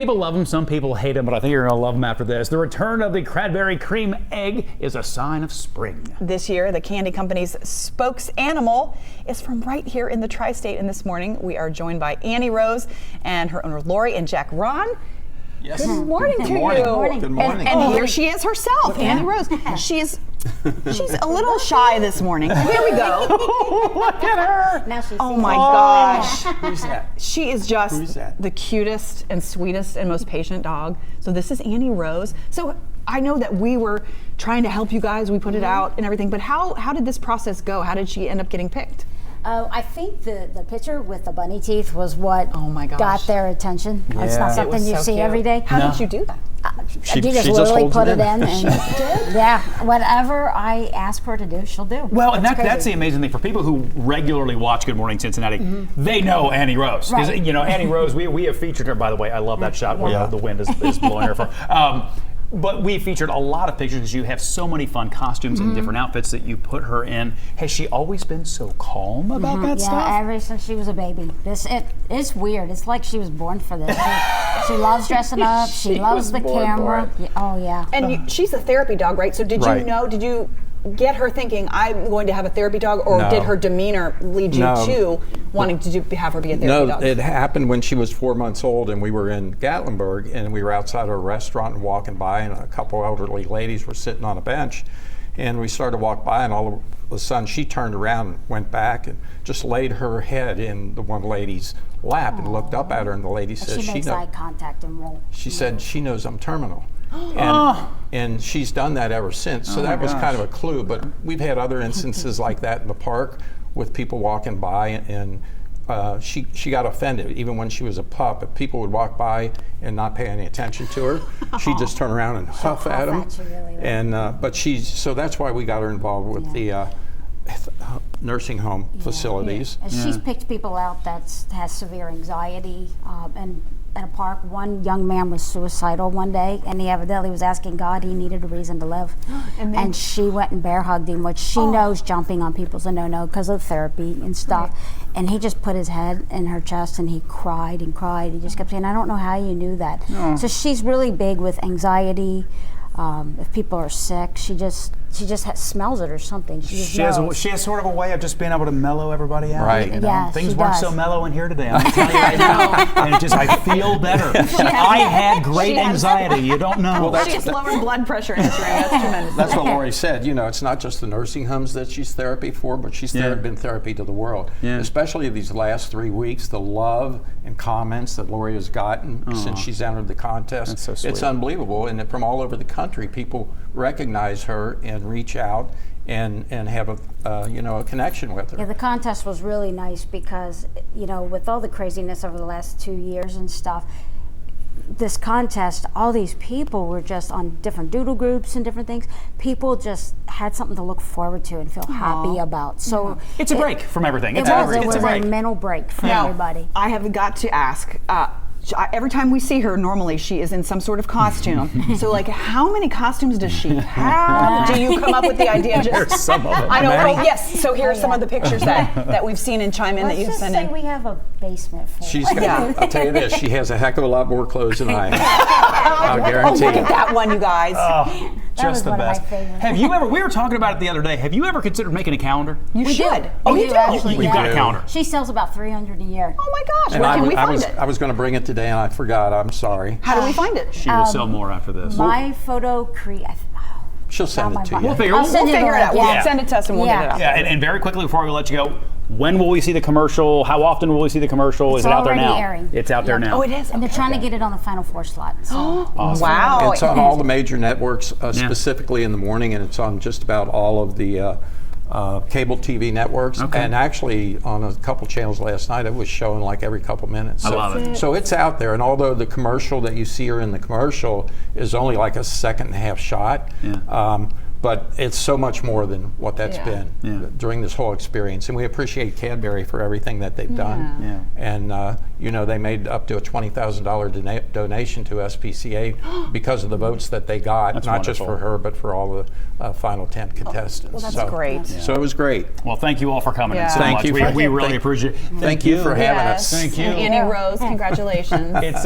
People love them, some people hate them, but I think you're going to love them after this. The return of the Cadbury cream egg is a sign of spring. This year, the candy company's spokes animal is from right here in the tri-state, and this morning we are joined by Annie Rose and her owner Lori and Jack Ron. Yes. Good morning to you. Good morning. And here she is herself, Annie Rose. She's a little shy this morning. Here we go. Look at her. Now she's Oh my gosh. Who's that? She is Who's just that? the cutest and sweetest and most patient dog. So this is Annie Rose. So I know that we were trying to help you guys. We put it out and everything, but how did this process go? How did she end up getting picked? I think the picture with the bunny teeth was what Oh my gosh. got their attention. It's Yeah. not It something was you so see cute. every day. How No. did you do that? You just literally put it in and yeah, whatever I ask her to do, she'll do. Well, and It's that's crazy. the amazing thing. For people who regularly watch Good Morning Cincinnati, they know Annie Rose. 'Cause, Right. you know, Annie Rose, we have featured her, by the way. I love that shot where Yeah. the wind is blowing her from. But we featured a lot of pictures because you have so many fun costumes and different outfits that you put her in. Has she always been so calm about that Yeah, stuff? ever since she was a baby. It's weird. It's like she was born for this. She loves dressing up. She loves the camera. Yeah, oh yeah. And she's a therapy dog, right? So did Right. you know, did you get her thinking, I'm going to have a therapy dog, or No. did her demeanor lead you No. to wanting to have her be a therapy No, dog? it happened when she was 4 months old, and we were in Gatlinburg, and we were outside a restaurant and walking by, and a couple elderly ladies were sitting on a bench, and we started to walk by, and all of a sudden she turned around and went back and just laid her head in the one lady's lap and looked up at her, and the lady said, She makes eye contact and won't. she said she knows I'm terminal. And she's done that ever since. So that was kind of a clue. But we've had other instances like that in the park with people walking by, and she got offended even when she was a pup. If people would walk by and not pay any attention to her, she'd just turn around and huff at them. at you really well. And so that's why we got her involved with the nursing home facilities. And she's picked people out that has severe anxiety. And at a park, one young man was suicidal one day, and he evidently was asking God he needed a reason to live. And she went and bear hugged him, which she knows jumping on people's a no-no because of therapy and stuff. And he just put his head in her chest and he cried and cried. He just kept saying, I don't know how you knew that. So she's really big with anxiety. If people are sick, she just smells it or something. She just knows. She has sort of a way of just being able to mellow everybody out. Right. You know? Yeah, Things she weren't does. so mellow in here today. I'm telling you right now. And I feel better. I had great anxiety. You don't know. She has lower blood pressure in this room. That's tremendous. That's what Lori said. You know, it's not just the nursing homes that she's therapy for, but she's been therapy to the world. Yeah. Especially these last 3 weeks, the love and comments that Lori has gotten since she's entered the contest. That's so sweet. It's unbelievable. And from all over the country, people recognize her and reach out and have a connection with her. Yeah, the contest was really nice because, with all the craziness over the last 2 years and stuff, this contest, all these people were just on different doodle groups and different things. People just had something to look forward to and feel happy about. So It's a break from everything. It It's was a break. a mental break for Now, everybody. I have got to ask, every time we see her, normally she is in some sort of costume. So, like, how many costumes does she have? Do you come up with the idea? There's some of them. I know. Many. Oh, yes. So here are some of of the pictures that we've seen in Chime In that Let's you've just sent say in. we have a basement full. She's got, Yeah. I'll tell you this, she has a heck of a lot more clothes than I have. I'll Oh, guarantee look you. at that one, you guys. That was Just the one of my best. favorites. Have you ever, we were talking about it the other day, have you ever considered making a calendar? You We should. do. Oh, We you do, do? actually, You've yeah. got a calendar. She sells about 300 a year. Oh my gosh. And Where can we find it? I was going to bring it today and I forgot. I'm sorry. How do we find it? She will sell more after this. My photo She'll send it to you. We'll figure I'll it out. send We'll figure it out. Yeah. We'll send it to us and we'll get it out. Yeah, and very quickly before we let you go, when will we see the commercial? How often will we see the commercial? It's Is it out there already now? airing. It's out there now. Oh, it is? And they're trying to get it on the Final Four slot. So. Wow. It's on all the major networks, specifically in the morning, and it's on just about all of the cable TV networks. Okay. And actually, on a couple channels last night, it was showing like every couple minutes. I love it. So it's out there, and although the commercial that you see her in the commercial is only like a second and a half shot, but it's so much more than what that's been during this whole experience. And we appreciate Cadbury for everything that they've done. Yeah. And they made up to a $20,000 donation to SPCA because of the votes that they got, That's not just wonderful. for her, but for all the final 10 contestants. Well, that's great. So it was great. Well, thank you all for coming in so Thank much. you we for- really appreciate it. Thank you for having Yes. us. Thank you. Annie Rose, congratulations. It's